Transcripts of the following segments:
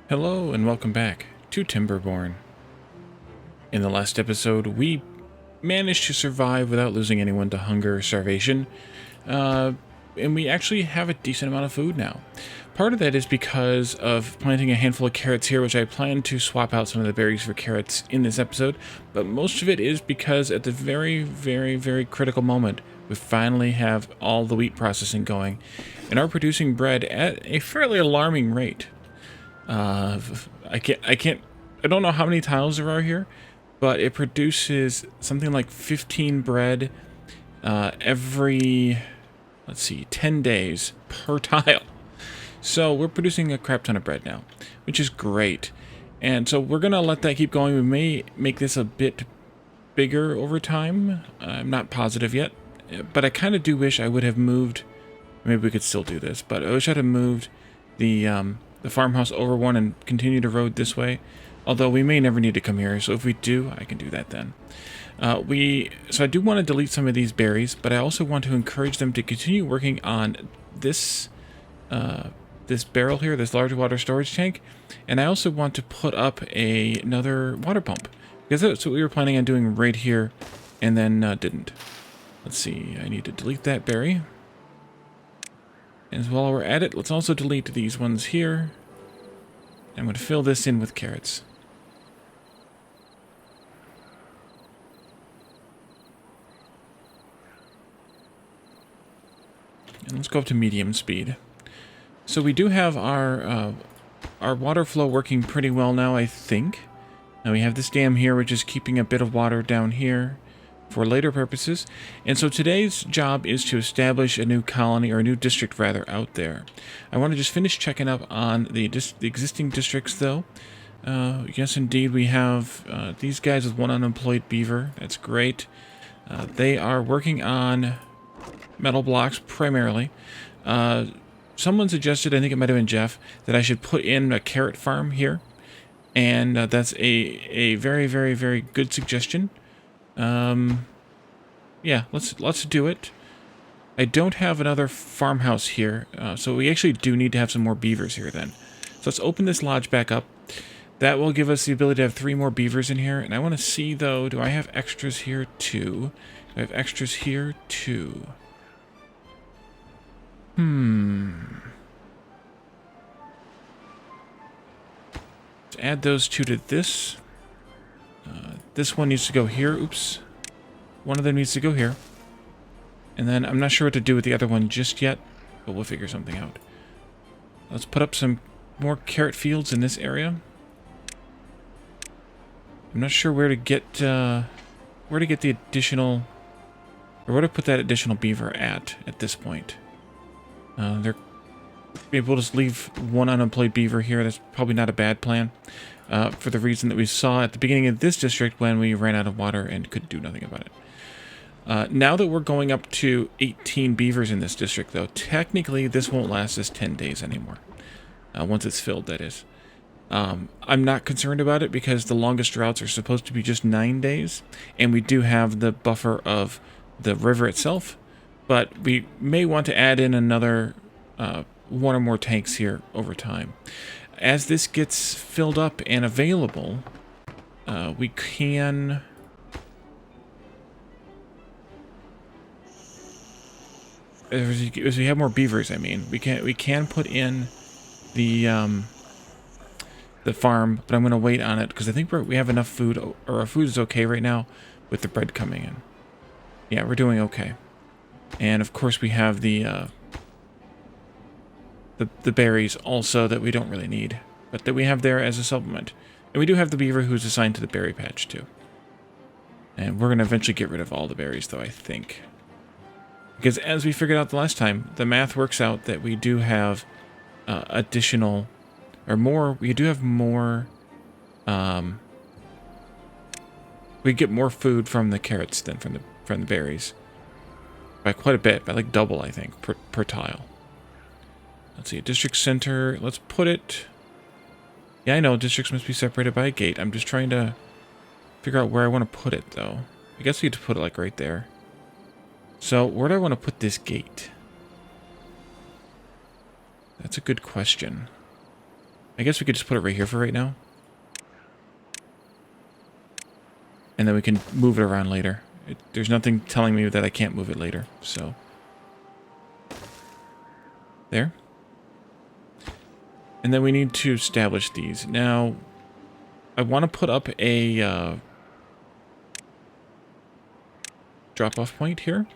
Hello and welcome back to Timberborn. In the last episode, we managed to survive without losing anyone to hunger or starvation, and we actually have a decent amount of food now. Part of that is because of planting a handful of carrots here, which I plan to swap out some of the berries for carrots in this episode, but most of it is because at the very critical moment, we finally have all the wheat processing going and are producing bread at a fairly alarming rate. I don't know how many tiles there are here, but it produces something like 15 bread every, 10 days per tile. So we're producing a crap ton of bread now, which is great. And so we're going to let that keep going. We may make this a bit bigger over time. I'm not positive yet, but I kind of do wish I would have moved. Maybe we could still do this, but I wish I'd have moved the farmhouse over one and continue to road this way. Although we may never need to come here, so if we do, I can do that then. So I do want to delete some of these berries, but I also want to encourage them to continue working on this this barrel here, this large water storage tank, and I also want to put up another water pump, because that's what we were planning on doing right here, and then didn't. Let's see, I need to delete that berry. And while we're at it, let's also delete these ones here. I'm going to fill this in with carrots. And let's go up to medium speed. So we do have our water flow working pretty well now, I think. Now we have this dam here, which is keeping a bit of water down here for later purposes. And so today's job is to establish a new colony, or a new district rather, out there. I want to just finish checking up on the existing districts though. Yes indeed, we have these guys with one unemployed beaver. That's great. They are working on metal blocks primarily. Someone suggested, I think it might have been Jeff, that I should put in a carrot farm here. And that's a very good suggestion. Yeah, let's do it. I don't have another farmhouse here, so we actually do need to have some more beavers here then. So let's open this lodge back up. That will give us the ability to have 3 more beavers in here. And I want to see, though, do I have extras here too? Do I have extras here too? Let's add those 2 to this. This one needs to go here. Oops. One of them needs to go here. And then I'm not sure what to do with the other one just yet, but we'll figure something out. Let's put up some more carrot fields in this area. I'm not sure where to get the additional, or where to put that additional beaver at this point. Maybe we'll just leave one unemployed beaver here. That's probably not a bad plan, for the reason that we saw at the beginning of this district when we ran out of water and could do nothing about it. Now that we're going up to 18 beavers in this district, though, technically this won't last us 10 days anymore. Once it's filled, that is. I'm not concerned about it because the longest droughts are supposed to be just 9 days, and we do have the buffer of the river itself, but we may want to add in another 1 or more tanks here over time. As this gets filled up and available, we can... As we have more beavers, I mean, we can put in the farm, but I'm going to wait on it because I think we have enough food, or our food is okay right now with the bread coming in. Yeah, we're doing okay. And of course we have the berries also that we don't really need, but that we have there as a supplement. And we do have the beaver who's assigned to the berry patch too. And we're going to eventually get rid of all the berries though, I think. Because as we figured out the last time, the math works out that we do have additional, or more, we do have more, we get more food from the carrots than from the berries. By quite a bit, by like double, I think, per tile. Let's see, a district center, let's put it... Yeah, I know, districts must be separated by a gate. I'm just trying to figure out where I want to put it, though. I guess we could put it, like, right there. So, where do I want to put this gate? That's a good question. I guess we could just put it right here for right now. And then we can move it around later. There's nothing telling me that I can't move it later, so. There. And then we need to establish these. Now, I want to put up a drop-off point here.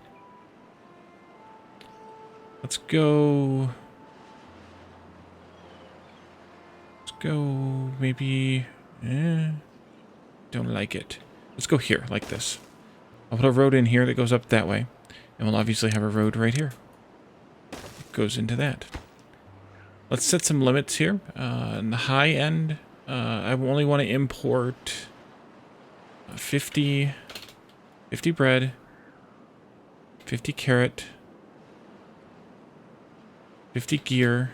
Let's go maybe, don't like it. Let's go here, like this. I'll put a road in here that goes up that way. And we'll obviously have a road right here. It goes into that. Let's set some limits here. In the high end, I only want to import 50 bread, 50 carrot, 50 gear.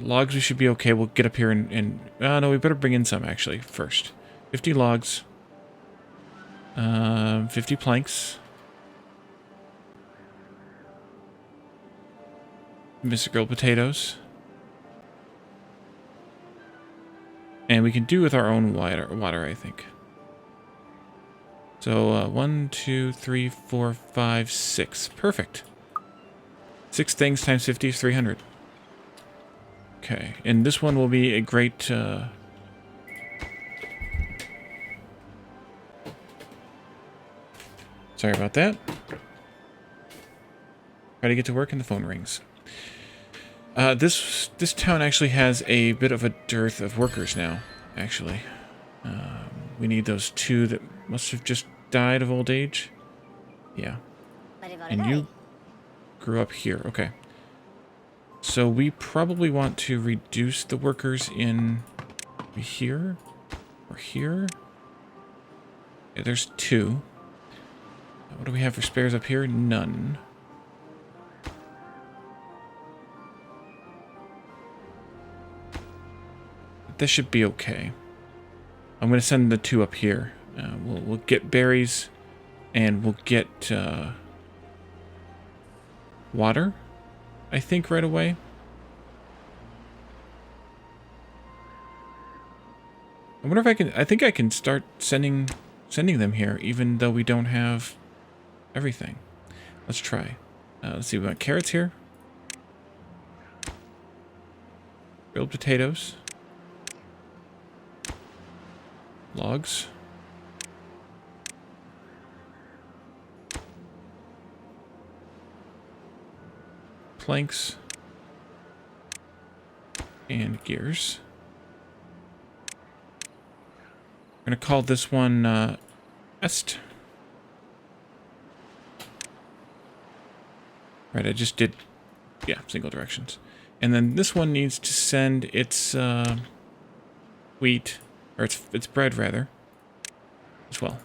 Logs we should be okay. We'll get up here and no, we better bring in some actually first. 50 logs. 50 planks. Mr. Grilled potatoes. And we can do with our own water, I think. So, 1, 2, 3, 4, 5, 6. Perfect. 6 things times 50 is 300. Okay, and this one will be a great... Sorry about that. Try to get to work and the phone rings. This town actually has a bit of a dearth of workers now, actually. We need those 2 that must have just died of old age. Yeah. And you grew up here. Okay. So we probably want to reduce the workers in here or here. Yeah, there's 2. What do we have for spares up here? None. This should be okay. I'm going to send the 2 up here. We'll get berries, and we'll get water, I think, right away. I wonder if I can... I think I can start sending them here, even though we don't have everything. Let's try. Let's see, we got carrots here. Grilled potatoes. Logs. Planks. And gears. I'm going to call this one Est. Right, I just did, yeah, single directions. And then this one needs to send its wheat, or its bread, rather, as well.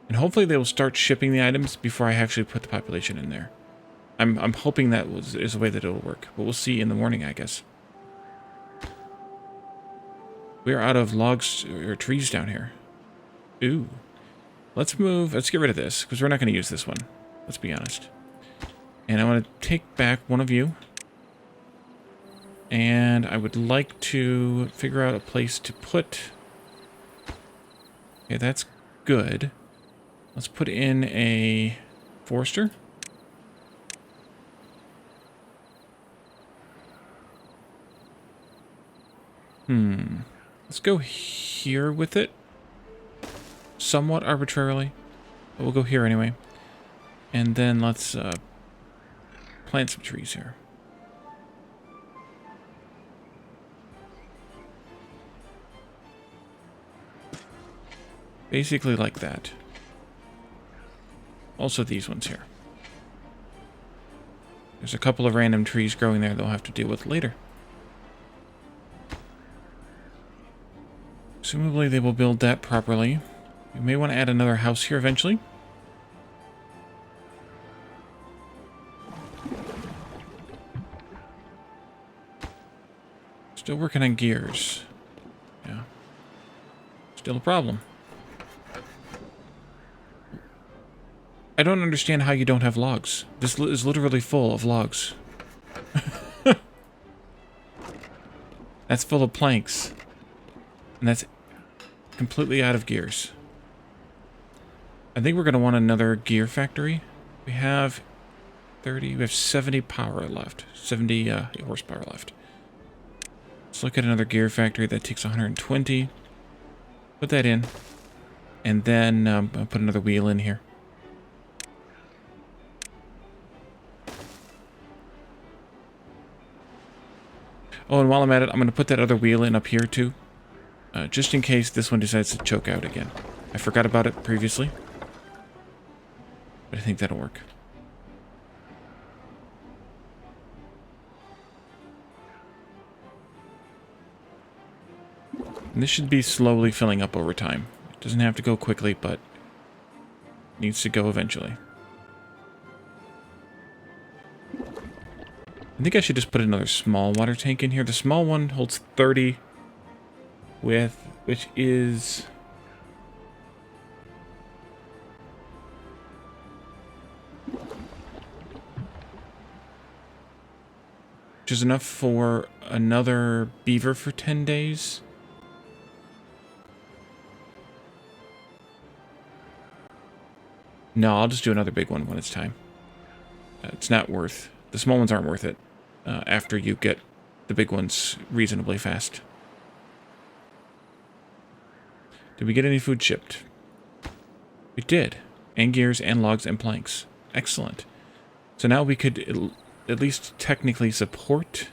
And hopefully they will start shipping the items before I actually put the population in there. I'm hoping that is a way that it will work, but we'll see in the morning, I guess. We are out of logs or trees down here. Ooh. Let's get rid of this, because we're not going to use this one. Let's be honest. And I want to take back one of you. And I would like to figure out a place to put... Okay, that's good. Let's put in a forester. Let's go here with it. Somewhat arbitrarily. But we'll go here anyway. And then let's plant some trees here. Basically like that. Also these ones here. There's a couple of random trees growing there they'll have to deal with later. Presumably they will build that properly. We may want to add another house here eventually. Still working on gears. Yeah. Still a problem. I don't understand how you don't have logs. This is literally full of logs. That's full of planks. And that's completely out of gears. I think we're going to want another gear factory. We have 30, we have 70 power left. 70 horsepower left. Let's look at another gear factory that takes 120. Put that in. And then I'll put another wheel in here. Oh, and while I'm at it, I'm going to put that other wheel in up here too. Just in case this one decides to choke out again. I forgot about it previously. But I think that'll work. And this should be slowly filling up over time. It doesn't have to go quickly, but needs to go eventually. I think I should just put another small water tank in here. The small one holds 30 which is... which is enough for another beaver for 10 days. No, I'll just do another big one when it's time. It's not worth... the small ones aren't worth it after you get the big ones reasonably fast. Did we get any food shipped? We did. And gears and logs and planks. Excellent. So now we could at least technically support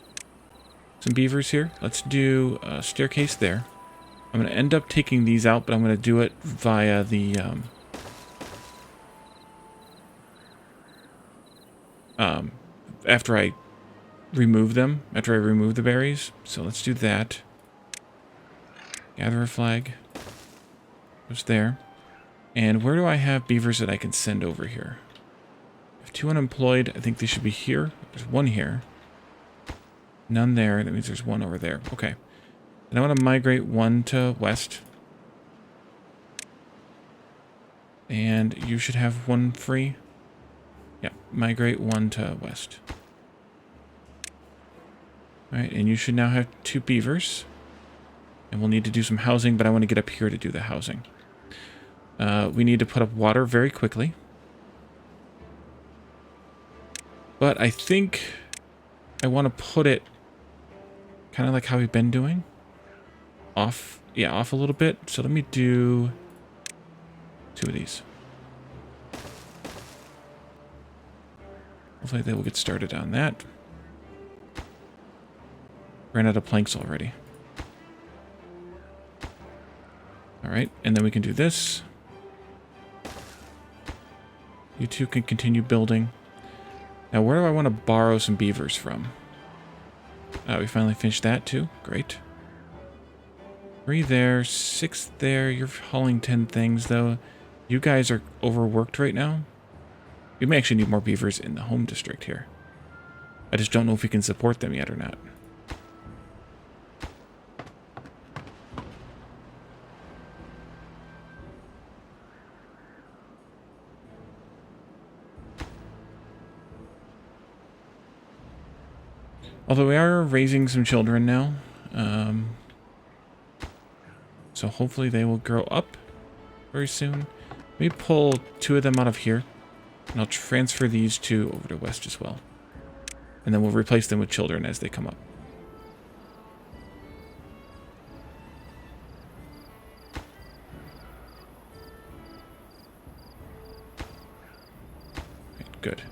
some beavers here. Let's do a staircase there. I'm going to end up taking these out, but I'm going to do it via the... after I remove them, after I remove the berries. So let's do that. Gather a flag. Goes there. And where do I have beavers that I can send over here? I have 2 unemployed. I think they should be here. There's 1 here. None there. That means there's 1 over there. Okay. And I want to migrate 1 to west. And you should have 1 free. Yeah, migrate 1 to west. Alright, and you should now have 2 beavers. And we'll need to do some housing, but I want to get up here to do the housing. We need to put up water very quickly. But I think I want to put it kind of like how we've been doing. Off, yeah, off a little bit. So let me do 2 of these. Hopefully they will get started on that. Ran out of planks already. Alright, and then we can do this. You 2 can continue building. Now, where do I want to borrow some beavers from? We finally finished that too. Great. 3 there, 6 there. You're hauling 10 things, though. You guys are overworked right now. We may actually need more beavers in the home district here. I just don't know if we can support them yet or not. Although we are raising some children now. So hopefully they will grow up very soon. Let me pull 2 of them out of here. And I'll transfer these 2 over to west as well. And then we'll replace them with children as they come up. Okay, good.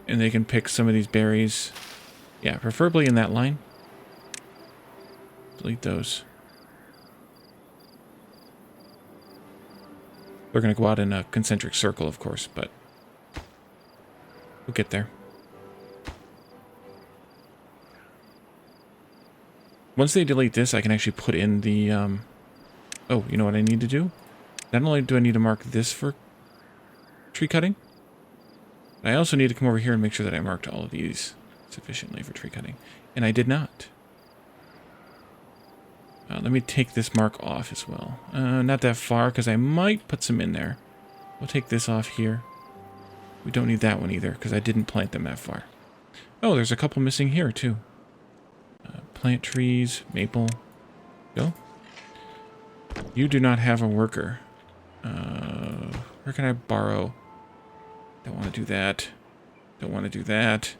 And they can pick some of these berries. Yeah, preferably in that line. Delete those. They're going to go out in a concentric circle, of course, but we'll get there. Once they delete this, I can actually put in the... Oh, you know what I need to do? Not only do I need to mark this for tree cutting, but I also need to come over here and make sure that I marked all of these sufficiently for tree cutting. And I did not. Let me take this mark off as well. Not that far, because I might put some in there. We'll take this off here. We don't need that one either, because I didn't plant them that far. Oh, there's a couple missing here, too. Plant trees, maple. Go. You do not have a worker. Where can I borrow? Don't want to do that. Don't want to do that.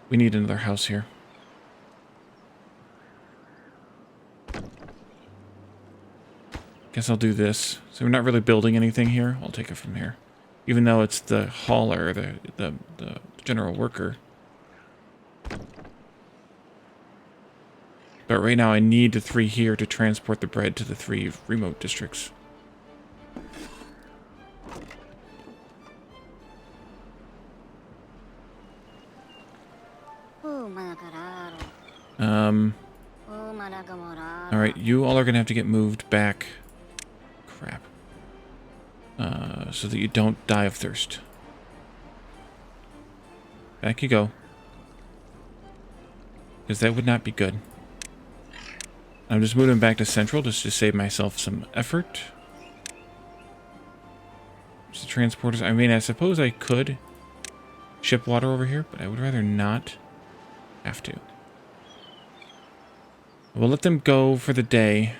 We need another house here. Guess I'll do this. So we're not really building anything here. I'll take it from here. Even though it's the hauler, the general worker. But right now I need the 3 here to transport the bread to the 3 remote districts. Alright, you all are going to have to get moved back. Crap. So that you don't die of thirst. Back you go. Because that would not be good. I'm just moving back to central just to save myself some effort. There's the transporters. I mean, I suppose I could ship water over here, but I would rather not have to. We'll let them go for the day,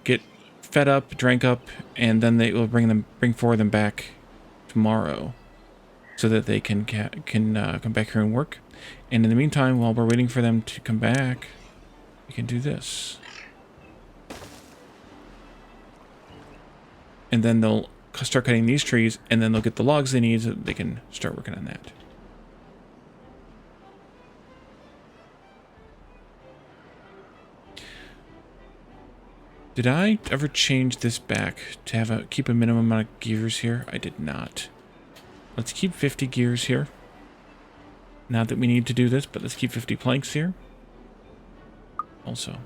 get fed up, drank up, and then they will bring 4 of them back tomorrow, so that they can come back here and work. And in the meantime, while we're waiting for them to come back, we can do this. And then they'll start cutting these trees, and then they'll get the logs they need so that they can start working on that. Did I ever change this back to keep a minimum amount of gears here? I did not. Let's keep 50 gears here. Not that we need to do this, but let's keep 50 planks here. Also.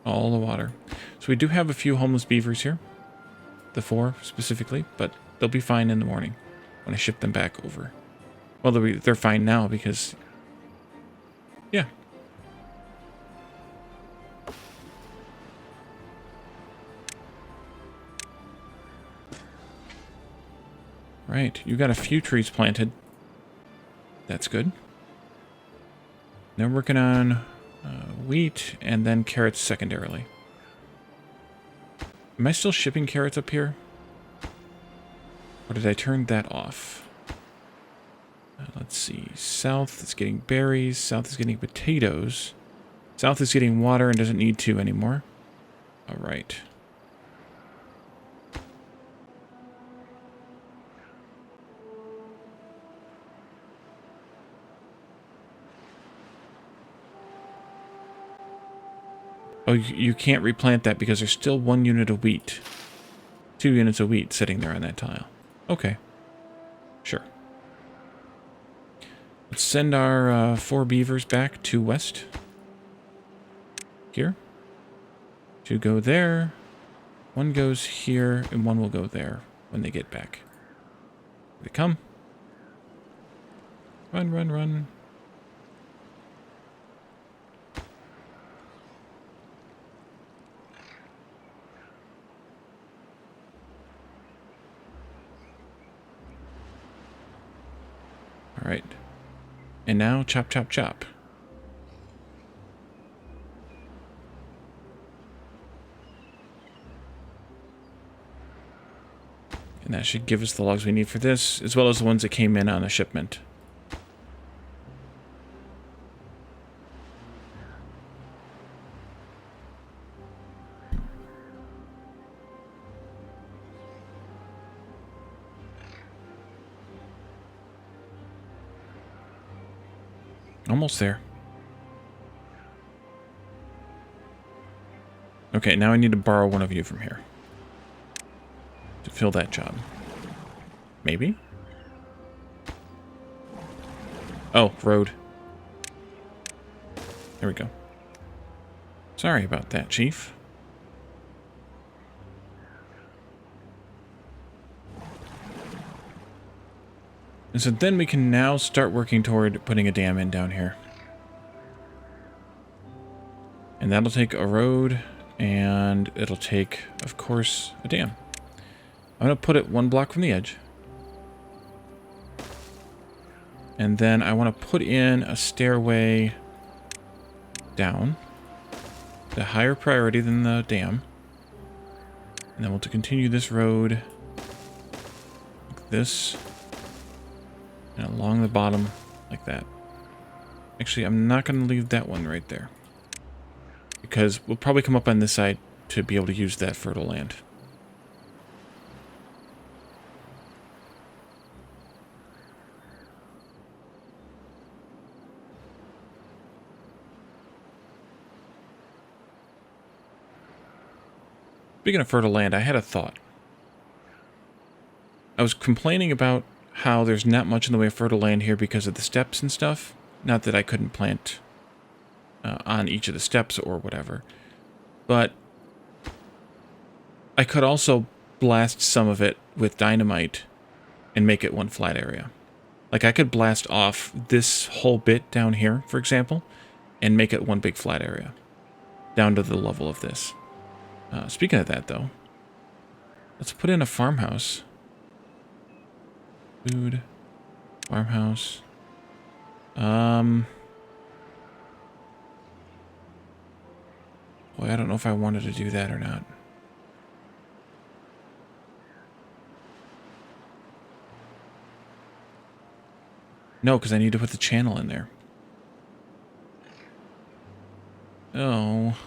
All the water. So we do have a few homeless beavers here. The 4 specifically, but they'll be fine in the morning when I ship them back over. Well, they're fine now because... yeah. Right, you got a few trees planted. That's good. They're working on wheat and then carrots secondarily. Am I still shipping carrots up here? Or did I turn that off? Let's see. South is getting berries. South is getting potatoes. South is getting water and doesn't need to anymore. All right. Oh, you can't replant that because there's still 1 unit of wheat. 2 units of wheat sitting there on that tile. Okay. Sure. Let's send our 4 beavers back to west. Here. 2 go there. 1 goes here, and 1 will go there when they get back. Here they come. Run, run, run. All right. And now, chop, chop, chop. And that should give us the logs we need for this, as well as the ones that came in on the shipment. Almost there. Okay, now I need to borrow one of you from here to fill that job. Maybe? Oh, road. There we go. Sorry about that, Chief. And so then we can now start working toward putting a dam in down here. And that'll take a road, and it'll take, of course, a dam. I'm going to put it 1 block from the edge. And then I want to put in a stairway down. The higher priority than the dam. And then we'll continue this road like this. And along the bottom like that. Actually, I'm not going to leave that one right there. Because we'll probably come up on this side to be able to use that fertile land. Speaking of fertile land, I had a thought. I was complaining about how there's not much in the way of fertile land here because of the steps and stuff. Not that I couldn't plant on each of the steps or whatever. But I could also blast some of it with dynamite and make it one flat area. Like I could blast off this whole bit down here, for example, and make it one big flat area. Down to the level of this. Speaking of that, though, let's put in a farmhouse. Food. Farmhouse. Boy, I don't know if I wanted to do that or not. No, because I need to put the channel in there. Oh.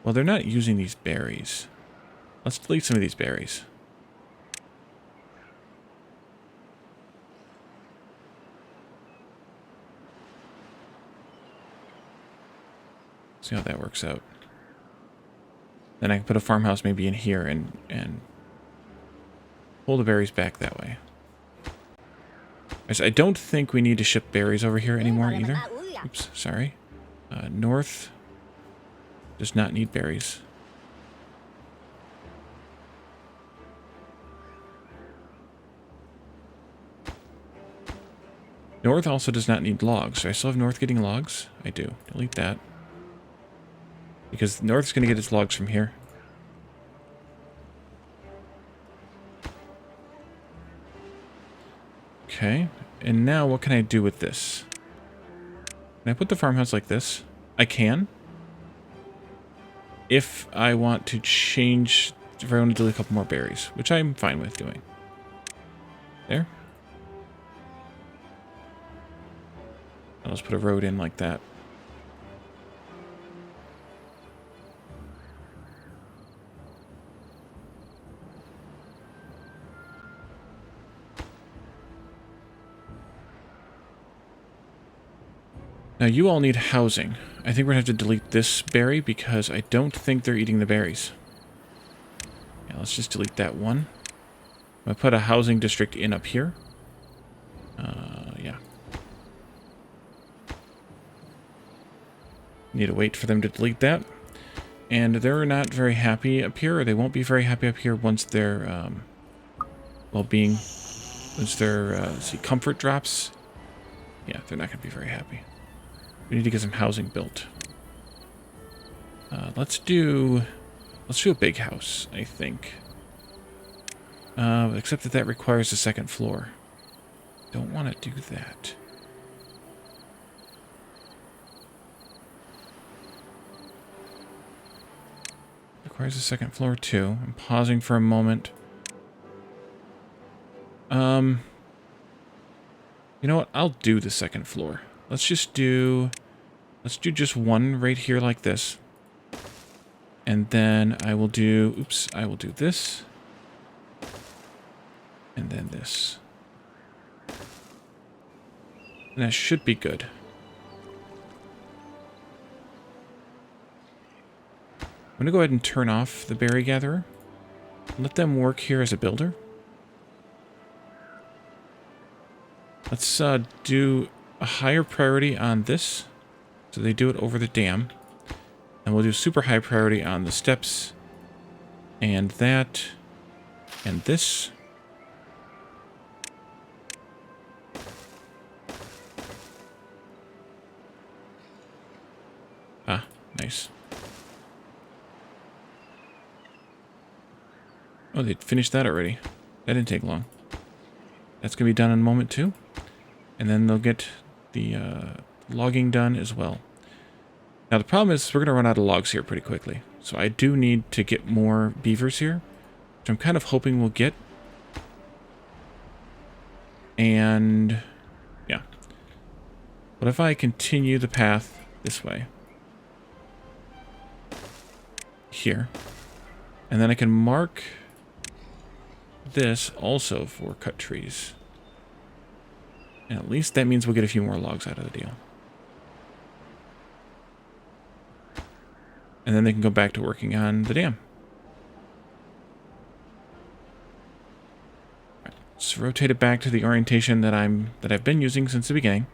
Well, they're not using these berries. Let's delete some of these berries. See how that works out. Then I can put a farmhouse maybe in here and pull the berries back that way. I don't think we need to ship berries over here anymore either. Oops, sorry. North does not need berries. North also does not need logs. Do I still have North getting logs? I do. Delete that. Because North's going to get its logs from here. Okay. And now what can I do with this? Can I put the farmhouse like this? I can. If I want to change, if I want to delete a couple more berries, which I'm fine with doing. There. I'll just put a road in like that. Now you all need housing. I think we're going to have to delete this berry because I don't think they're eating the berries. Yeah, let's just delete that one. I'm going to put a housing district in up here. Yeah. Need to wait for them to delete that. And they're not very happy up here, or they won't be very happy up here once their well-being, once their comfort drops. Yeah, they're not going to be very happy. We need to get some housing built. Let's do a big house, I think. Except that requires a second floor. Don't want to do that. Requires a second floor too. I'm pausing for a moment. You know what? I'll do the second floor. Let's do just one right here like this. And then I will do this. And then this. And that should be good. I'm going to go ahead and turn off the berry gatherer. Let them work here as a builder. Let's do a higher priority on this. So they do it over the dam. And we'll do super high priority on the steps. And that. And this. Nice. Oh, they finished that already. That didn't take long. That's going to be done in a moment, too. And then they'll get the logging done as well. Now, the problem is we're going to run out of logs here pretty quickly. So I do need to get more beavers here, which I'm kind of hoping we'll get. And, yeah. What if I continue the path this way? Here. And then I can mark this also for cut trees. And at least that means we'll get a few more logs out of the deal. And then they can go back to working on the dam. Right, let's rotate it back to the orientation that I've been using since the beginning.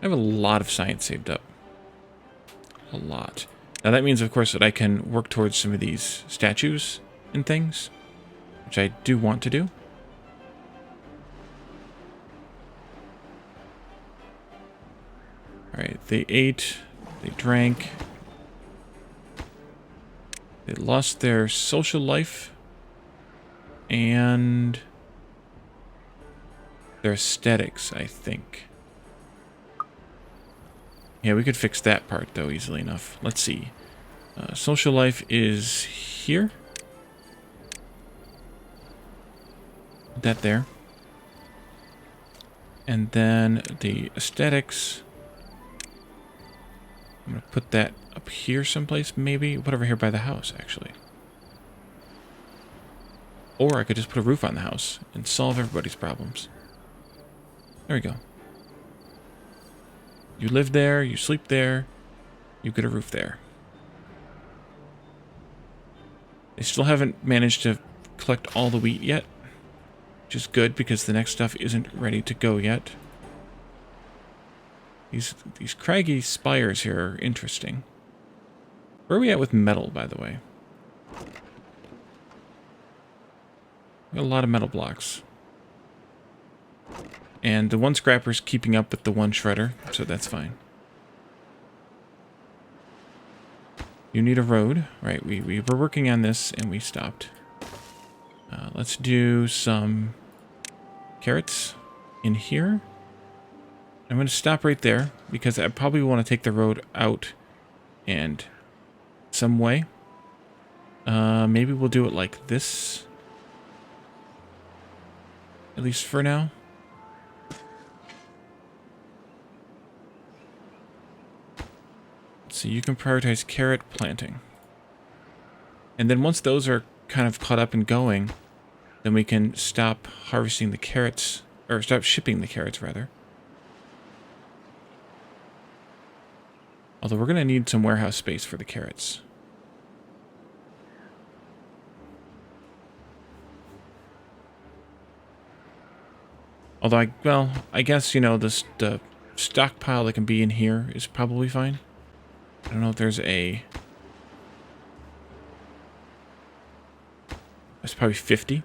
I have a lot of science saved up. A lot. Now that means, of course, that I can work towards some of these statues and things, which I do want to do. Alright, they ate, they drank, they lost their social life, and their aesthetics, I think. Yeah, we could fix that part, though, easily enough. Let's see. Social life is here. Put that there. And then the aesthetics. I'm going to put that up here someplace, maybe. Put over here by the house, actually. Or I could just put a roof on the house and solve everybody's problems. There we go. You live there, you sleep there, you get a roof there. They still haven't managed to collect all the wheat yet, which is good because the next stuff isn't ready to go yet. These craggy spires here are interesting. Where are we at with metal, by the way? We got a lot of metal blocks. And the one scrapper's keeping up with the one shredder, so that's fine. You need a road. Right, we were working on this and we stopped. Let's do some carrots in here. I'm going to stop right there because I probably want to take the road out and some way. Maybe we'll do it like this. At least for now. So you can prioritize carrot planting. And then once those are kind of caught up and going, then we can stop harvesting the carrots, or stop shipping the carrots, rather. Although we're going to need some warehouse space for the carrots. Although, I guess, you know, the stockpile that can be in here is probably fine. I don't know if there's a... It's probably 50.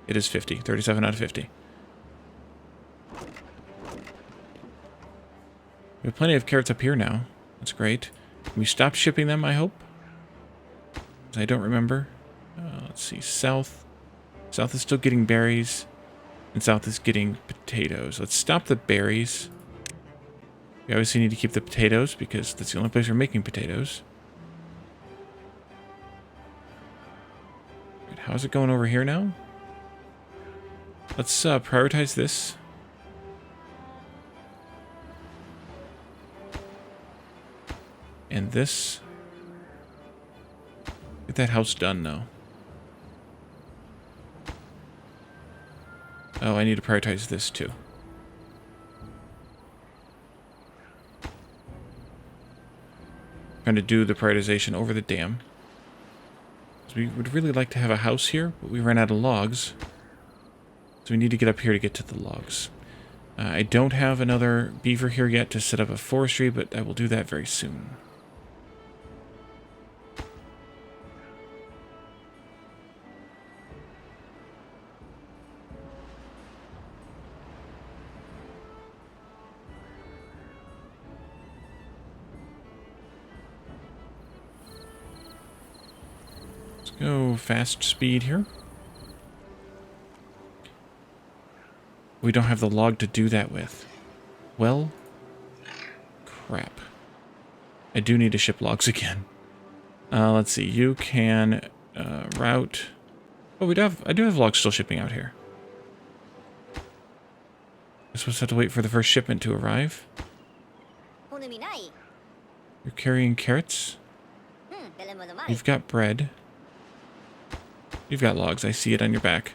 It is 50. 37 out of 50. We have plenty of carrots up here now. That's great. Can we stop shipping them, I hope? I don't remember. Let's see. South. South is still getting berries. And south is getting potatoes. Let's stop the berries. We obviously need to keep the potatoes because that's the only place we're making potatoes. Right, how's it going over here now? Let's prioritize this. And this. Get that house done now. Oh, I need to prioritize this too. Trying to do the prioritization over the dam. So we would really like to have a house here, but we ran out of logs. So we need to get up here to get to the logs. I don't have another beaver here yet to set up a forestry, but I will do that very soon. Go fast speed here. We don't have the log to do that with. Well, crap. I do need to ship logs again. Let's see. You can route. Oh, I do have logs still shipping out here. I suppose I have to wait for the first shipment to arrive. You're carrying carrots. You've got bread. You've got logs. I see it on your back.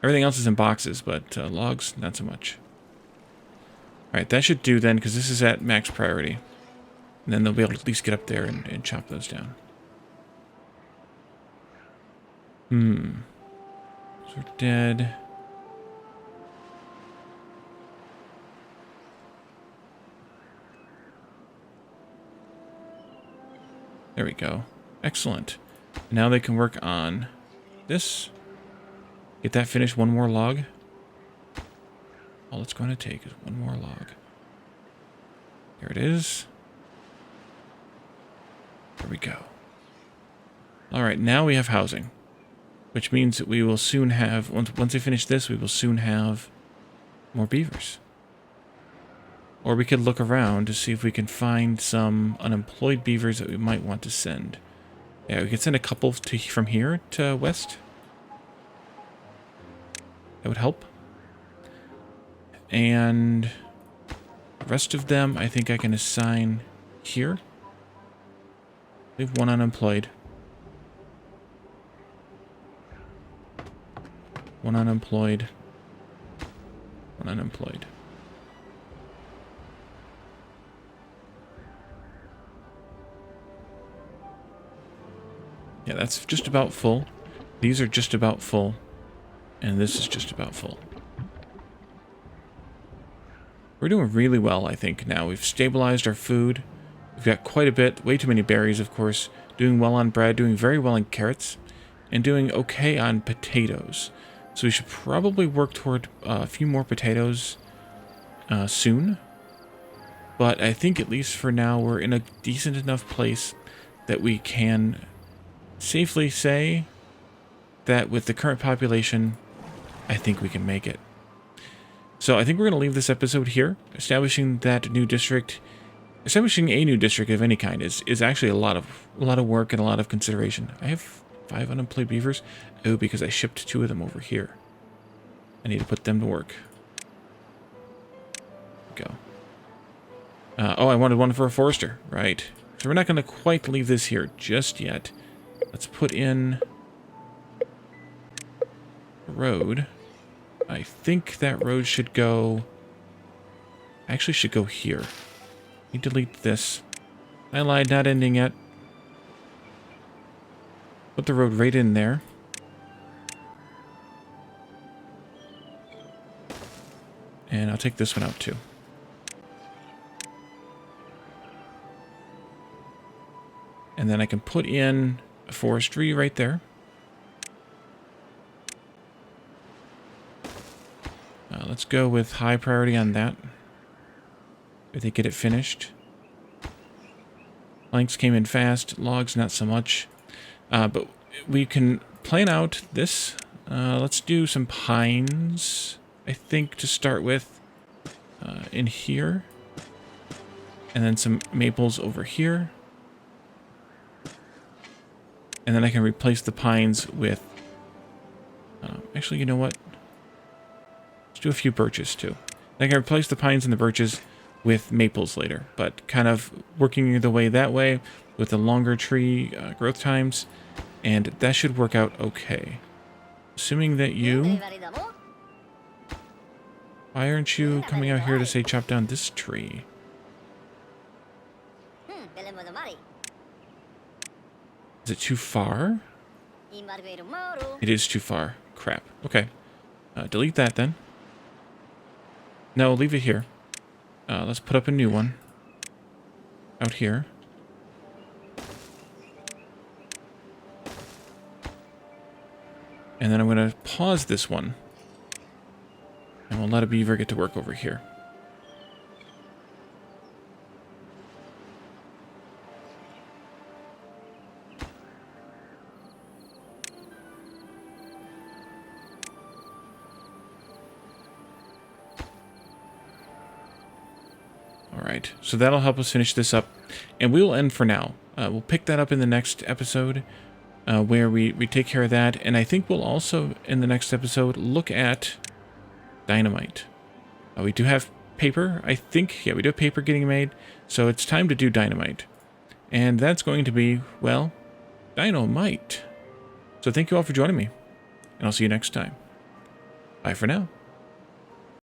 Everything else is in boxes, but logs, not so much. Alright, that should do then, because this is at max priority. And then they'll be able to at least get up there and chop those down. So we're dead. There we go. Excellent. Now they can work on this. Get that finished. One more log. All it's going to take is one more log. There it is. There we go. Alright, now we have housing. Which means that we will soon have, once they finish this, we will soon have more beavers. Or we could look around to see if we can find some unemployed beavers that we might want to send. Yeah, we could send a couple from here to west. That would help. And the rest of them, I think I can assign here. We have one unemployed. One unemployed. One unemployed. Yeah, that's just about full. These are just about full. And this is just about full. We're doing really well, I think, now. We've stabilized our food. We've got quite a bit. Way too many berries, of course. Doing well on bread. Doing very well on carrots. And doing okay on potatoes. So we should probably work toward a few more potatoes soon. But I think at least for now we're in a decent enough place that we can safely say that with the current population, I think we can make it. So I think we're going to leave this episode here. Establishing that new district, establishing a new district of any kind is actually a lot of work and a lot of consideration. I have 5 unemployed beavers. Oh, because I shipped 2 of them over here. I need to put them to work. Go. Oh, I wanted one for a forester. Right. So we're not going to quite leave this here just yet. Let's put in a road. I think that road should go... Actually should go here. Let me delete this. I lied, not ending yet. Put the road right in there. And I'll take this one out too. And then I can put in a forestry right there. Let's go with high priority on that. If they get it finished. Planks came in fast, logs not so much. But we can plan out this. Let's do some pines, I think, to start with, in here. And then some maples over here. And then I can replace the pines with... actually, you know what? Let's do a few birches, too. I can replace the pines and the birches with maples later. But kind of working the way that way with the longer tree growth times. And that should work out okay. Assuming that you... Why aren't you coming out here to say chop down this tree? Is it too far? It is too far. Crap. Okay. Delete that then. No, leave it here. Let's put up a new one. Out here. And then I'm going to pause this one. And we'll let a beaver get to work over here. All right, so that'll help us finish this up, and we'll end for now. We'll pick that up in the next episode, where we take care of that, and I think we'll also, in the next episode, look at dynamite. We do have paper, I think. Yeah, we do have paper getting made, so it's time to do dynamite. And that's going to be, well, dynamite. So thank you all for joining me, and I'll see you next time. Bye for now.